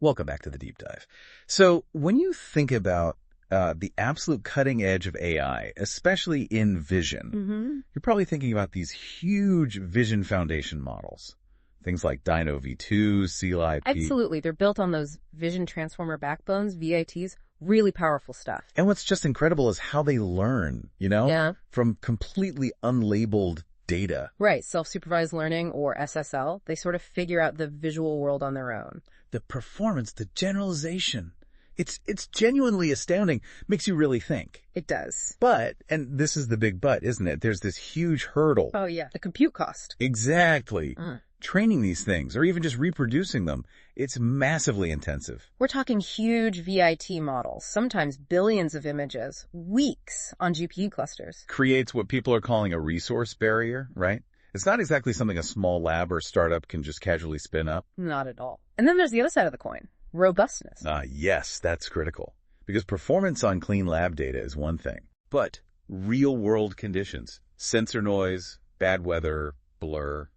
Welcome back to the deep dive. So when you think about the absolute cutting edge of AI, especially in vision, you're probably thinking about these huge vision foundation models. Things like DINOv2, CLIP. Absolutely. They're built on those vision transformer backbones, ViTs, really powerful stuff. And what's just incredible is how they learn, Yeah. from completely unlabeled data. Right. Self-supervised learning, or SSL, they sort of figure out the visual world on their own. The performance, the generalization, it's genuinely astounding. Makes you really think. It does. But, and this is the big but, isn't it? There's this huge hurdle. Oh, yeah. The compute cost. Exactly. Training these things, or even just reproducing them, it's massively intensive. We're talking huge ViT models, sometimes billions of images, weeks on GPU clusters. Creates what people are calling a resource barrier, right? It's not exactly something a small lab or startup can just casually spin up. Not at all. And then there's the other side of the coin, robustness. Yes, that's critical. Because performance on clean lab data is one thing, but real-world conditions, sensor noise, bad weather, blur.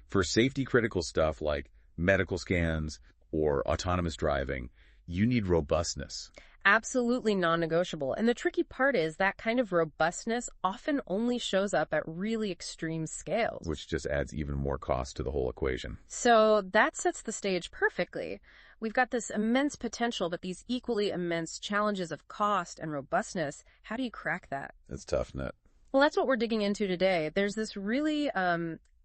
For safety-critical stuff like medical scans or autonomous driving, you need robustness. Absolutely non-negotiable. And the tricky part is that kind of robustness often only shows up at really extreme scales. Which just adds even more cost to the whole equation. So that sets the stage perfectly. We've got this immense potential, but these equally immense challenges of cost and robustness. How do you crack that? It's tough, Net. Well, that's what we're digging into today. There's this really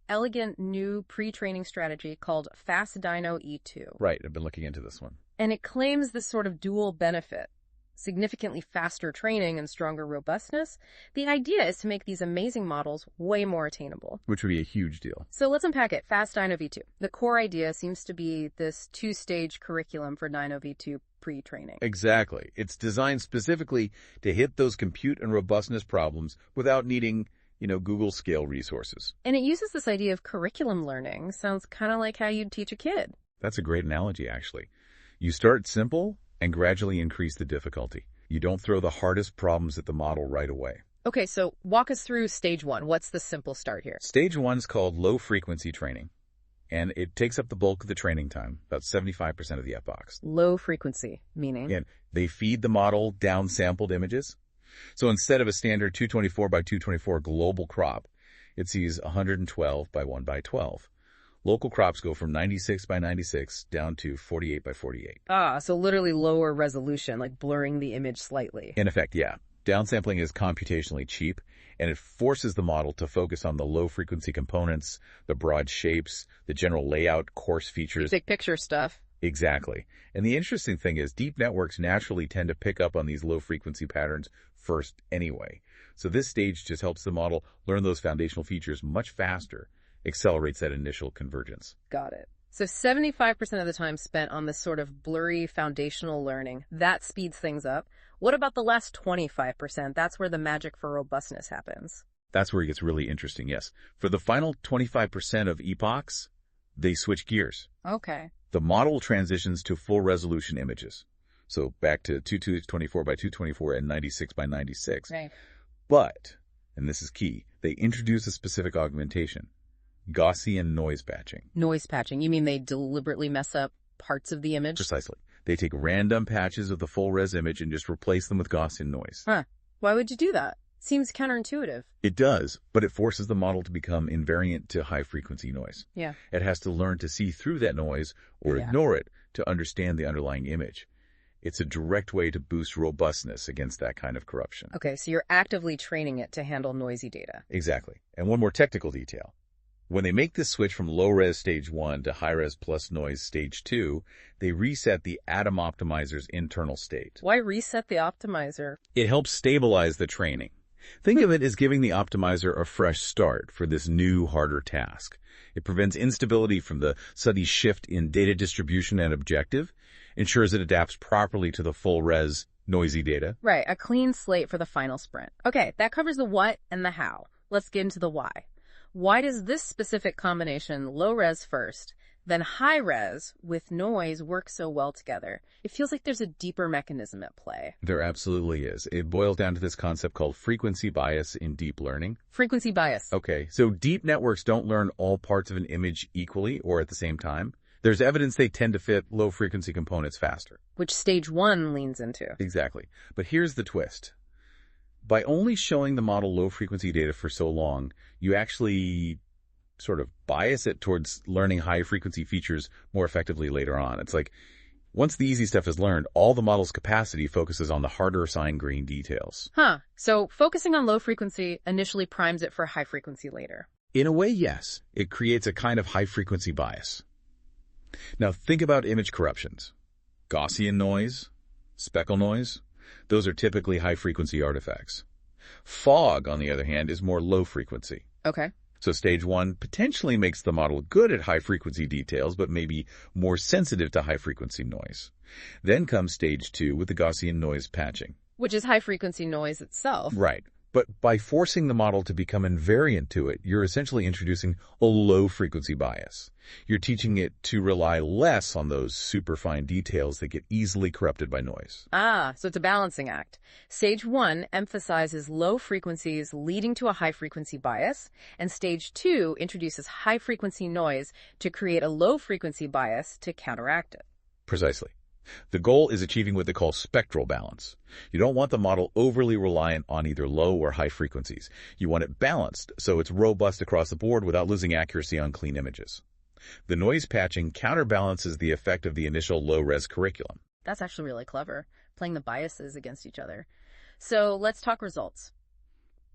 elegant new pre-training strategy called FastDINOv2. Right, I've been looking into this one. And it claims this sort of dual benefit, significantly faster training and stronger robustness. The idea is to make these amazing models way more attainable. Which would be a huge deal. So let's unpack it. FastDINOv2. The core idea seems to be this two-stage curriculum for DINOv2 pre-training. Exactly. It's designed specifically to hit those compute and robustness problems without needing Google scale resources. And it uses this idea of curriculum learning. Sounds kind of like how you'd teach a kid. That's a great analogy, actually. You start simple and gradually increase the difficulty. You don't throw the hardest problems at the model right away. Okay, so walk us through stage one. What's the simple start here? Stage one is called low-frequency training, and it takes up the bulk of the training time, about 75% of the epochs. Low frequency, meaning? And they feed the model downsampled images. So instead of a standard 224 by 224 global crop, it sees 112 by 1 by 12. Local crops go from 96 by 96 down to 48 by 48. So literally lower resolution, like blurring the image slightly. In effect, yeah. Downsampling is computationally cheap, and it forces the model to focus on the low-frequency components, the broad shapes, the general layout, coarse features. Big picture stuff. Exactly. And the interesting thing is deep networks naturally tend to pick up on these low-frequency patterns first anyway. So this stage just helps the model learn those foundational features much faster, accelerates that initial convergence. Got it. So 75% of the time spent on this sort of blurry foundational learning, that speeds things up. What about the last 25%? That's where the magic for robustness happens. That's where it gets really interesting, yes. For the final 25% of epochs, they switch gears. Okay. The model transitions to full resolution images. So back to 224 by 224 and 96 by 96. Right. But, and this is key, they introduce a specific augmentation. Gaussian noise patching. Noise patching. You mean they deliberately mess up parts of the image? Precisely. They take random patches of the full-res image and just replace them with Gaussian noise. Huh. Why would you do that? Seems counterintuitive. It does, but it forces the model to become invariant to high-frequency noise. Yeah. It has to learn to see through that noise or ignore it to understand the underlying image. It's a direct way to boost robustness against that kind of corruption. Okay, so you're actively training it to handle noisy data. Exactly. And one more technical detail. When they make this switch from low-res stage 1 to high-res plus noise stage 2, they reset the Atom Optimizer's internal state. Why reset the optimizer? It helps stabilize the training. Think of it as giving the optimizer a fresh start for this new, harder task. It prevents instability from the sudden shift in data distribution and objective, ensures it adapts properly to the full-res, noisy data. Right, a clean slate for the final sprint. Okay, that covers the what and the how. Let's get into the why. Why does this specific combination, low-res first, then high-res with noise, work so well together? It feels like there's a deeper mechanism at play. There absolutely is. It boils down to this concept called frequency bias in deep learning. Frequency bias. Okay, so deep networks don't learn all parts of an image equally or at the same time. There's evidence they tend to fit low-frequency components faster. Which stage 1 leans into. Exactly. But here's the twist. By only showing the model low-frequency data for so long, you actually sort of bias it towards learning high-frequency features more effectively later on. It's like, once the easy stuff is learned, all the model's capacity focuses on the harder fine-grained details. So focusing on low frequency initially primes it for high frequency later. In a way, yes. It creates a kind of high-frequency bias. Now, think about image corruptions. Gaussian noise, speckle noise, those are typically high-frequency artifacts. Fog, on the other hand, is more low-frequency. Okay. So stage 1 potentially makes the model good at high-frequency details, but maybe more sensitive to high-frequency noise. Then comes stage 2 with the Gaussian noise patching. Which is high-frequency noise itself. Right. But by forcing the model to become invariant to it, you're essentially introducing a low-frequency bias. You're teaching it to rely less on those superfine details that get easily corrupted by noise. So it's a balancing act. Stage 1 emphasizes low frequencies leading to a high-frequency bias, and stage 2 introduces high-frequency noise to create a low-frequency bias to counteract it. Precisely. The goal is achieving what they call spectral balance. You don't want the model overly reliant on either low or high frequencies. You want it balanced, so it's robust across the board without losing accuracy on clean images. The noise patching counterbalances the effect of the initial low-res curriculum. That's actually really clever, playing the biases against each other. So let's talk results.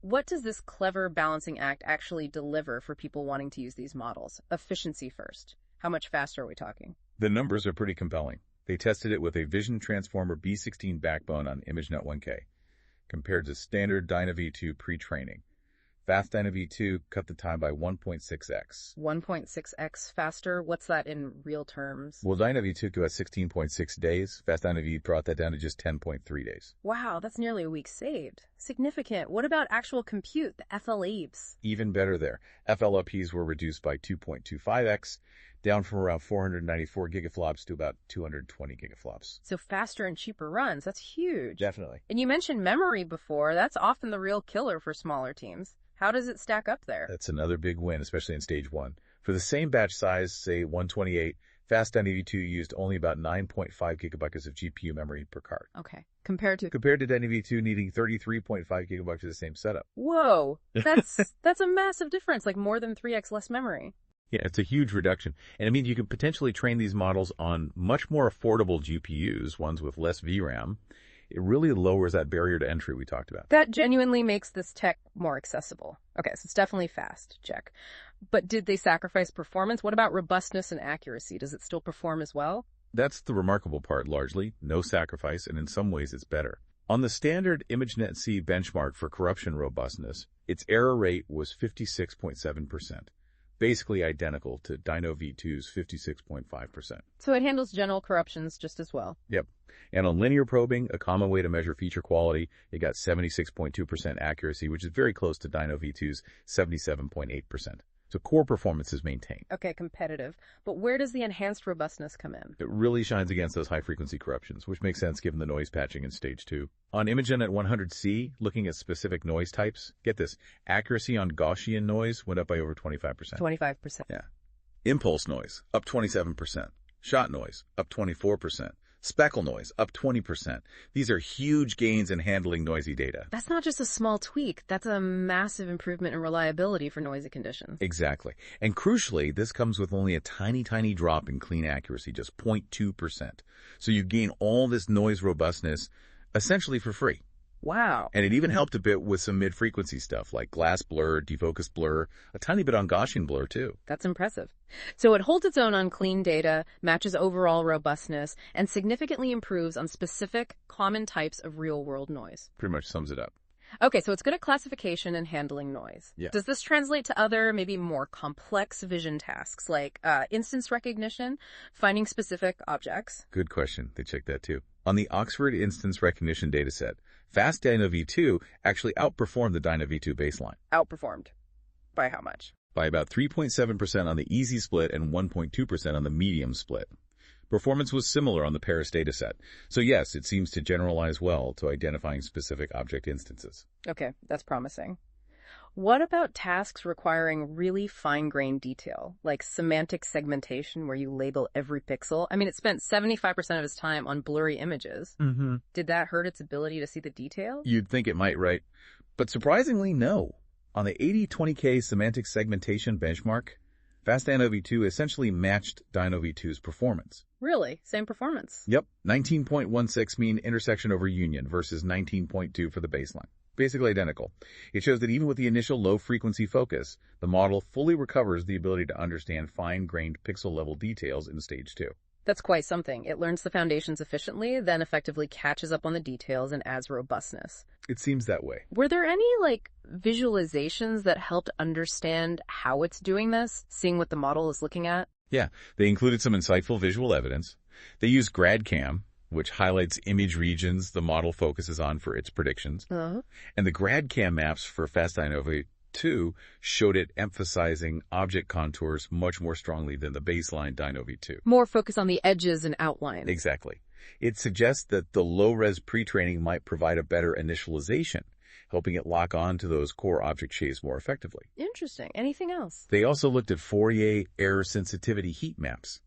What does this clever balancing act actually deliver for people wanting to use these models? Efficiency first. How much faster are we talking? The numbers are pretty compelling. They tested it with a Vision Transformer B16 backbone on ImageNet-1K, compared to standard DINOv2 pre-training. FastDINOv2 cut the time by 1.6x. 1.6x faster? What's that in real terms? Well, DINOv2 took about 16.6 days. FastDINOv brought that down to just 10.3 days. Wow, that's nearly a week saved. Significant. What about actual compute, the FLEs? Even better there. FLPs were reduced by 2.25x, down from around 494 gigaflops to about 220 gigaflops. So faster and cheaper runs. That's huge. Definitely. And you mentioned memory before. That's often the real killer for smaller teams. How does it stack up there? That's another big win, especially in stage 1. For the same batch size, say 128, FastDINOv2 used only about 9.5 gigabytes of GPU memory per card. Okay. Compared to DINOv2 needing 33.5 gigabytes for the same setup. Whoa. That's a massive difference, like more than 3x less memory. Yeah, it's a huge reduction. And it means you can potentially train these models on much more affordable GPUs, ones with less VRAM. It really lowers that barrier to entry we talked about. That genuinely makes this tech more accessible. Okay, so it's definitely fast, check. But did they sacrifice performance? What about robustness and accuracy? Does it still perform as well? That's the remarkable part, largely. No sacrifice, and in some ways it's better. On the standard ImageNet-C benchmark for corruption robustness, its error rate was 56.7%. Basically identical to DINOv2's 56.5%. So it handles general corruptions just as well. Yep. And on linear probing, a common way to measure feature quality, it got 76.2% accuracy, which is very close to DINOv2's 77.8%. So core performance is maintained. Okay, competitive. But where does the enhanced robustness come in? It really shines against those high-frequency corruptions, which makes sense given the noise patching in stage 2. On ImageNet-100C, looking at specific noise types, get this, accuracy on Gaussian noise went up by over 25%. 25%. Yeah. Impulse noise, up 27%. Shot noise, up 24%. Speckle noise, up 20%. These are huge gains in handling noisy data. That's not just a small tweak. That's a massive improvement in reliability for noisy conditions. Exactly. And crucially, this comes with only a tiny, tiny drop in clean accuracy, just 0.2%. So you gain all this noise robustness essentially for free. Wow. And it even helped a bit with some mid-frequency stuff like glass blur, defocus blur, a tiny bit on Gaussian blur too. That's impressive. So it holds its own on clean data, matches overall robustness, and significantly improves on specific common types of real-world noise. Pretty much sums it up. Okay, so it's good at classification and handling noise. Yeah. Does this translate to other, maybe more complex vision tasks like instance recognition, finding specific objects? Good question. They checked that too. On the Oxford Instance Recognition dataset, FastDINOv2 actually outperformed the DINOv2 baseline. Outperformed. By how much? By about 3.7% on the easy split and 1.2% on the medium split. Performance was similar on the Paris dataset. So yes, it seems to generalize well to identifying specific object instances. Okay, that's promising. What about tasks requiring really fine-grained detail, like semantic segmentation where you label every pixel? I mean, it spent 75% of its time on blurry images. Mm-hmm. Did that hurt its ability to see the detail? You'd think it might, right? But surprisingly, no. On the 80-20K semantic segmentation benchmark, FastDINOv2 essentially matched DINOv2's performance. Really? Same performance? Yep, 19.16 mean intersection over union versus 19.2 for the baseline. Basically identical. It shows that even with the initial low-frequency focus, the model fully recovers the ability to understand fine-grained pixel-level details in Stage 2. That's quite something. It learns the foundations efficiently, then effectively catches up on the details and adds robustness. It seems that way. Were there any, visualizations that helped understand how it's doing this, seeing what the model is looking at? Yeah, they included some insightful visual evidence. They used GradCam, which highlights image regions the model focuses on for its predictions. Uh-huh. And the GradCam maps for FastDINOv2 showed it emphasizing object contours much more strongly than the baseline DINOv2. More focus on the edges and outline. Exactly. It suggests that the low-res pre-training might provide a better initialization, helping it lock on to those core object shapes more effectively. Interesting. Anything else? They also looked at Fourier error sensitivity heat maps.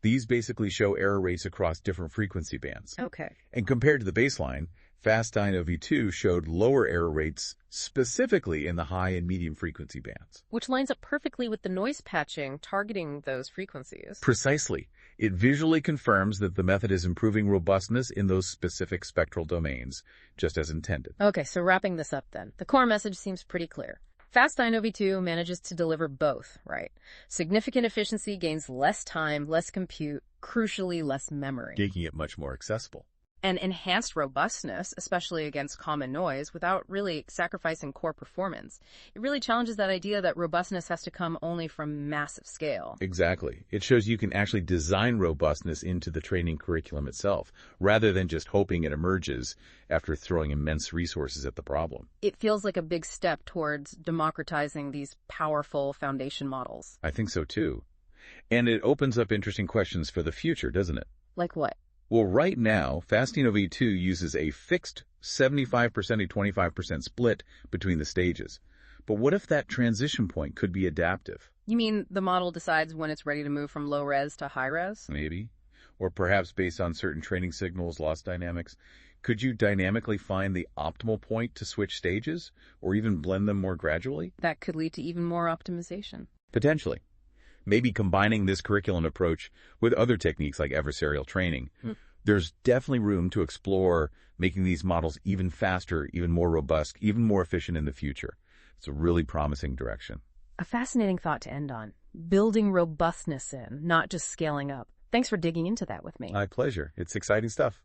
These basically show error rates across different frequency bands. Okay. And compared to the baseline, FastDINOv2 showed lower error rates specifically in the high and medium frequency bands. Which lines up perfectly with the noise patching targeting those frequencies. Precisely. It visually confirms that the method is improving robustness in those specific spectral domains, just as intended. Okay, so wrapping this up then. The core message seems pretty clear. FastDINOv2 manages to deliver both, right? Significant efficiency gains less time, less compute, crucially less memory. Making it much more accessible. And enhanced robustness, especially against common noise, without really sacrificing core performance. It really challenges that idea that robustness has to come only from massive scale. Exactly. It shows you can actually design robustness into the training curriculum itself, rather than just hoping it emerges after throwing immense resources at the problem. It feels like a big step towards democratizing these powerful foundation models. I think so too. And it opens up interesting questions for the future, doesn't it? Like what? Well, right now, FastDINOv2 uses a fixed 75% to 25% split between the stages. But what if that transition point could be adaptive? You mean the model decides when it's ready to move from low res to high res? Maybe. Or perhaps based on certain training signals, loss dynamics. Could you dynamically find the optimal point to switch stages, or even blend them more gradually? That could lead to even more optimization. Potentially. Maybe combining this curriculum approach with other techniques like adversarial training. There's definitely room to explore making these models even faster, even more robust, even more efficient in the future. It's a really promising direction. A fascinating thought to end on. Building robustness in, not just scaling up. Thanks for digging into that with me. My pleasure. It's exciting stuff.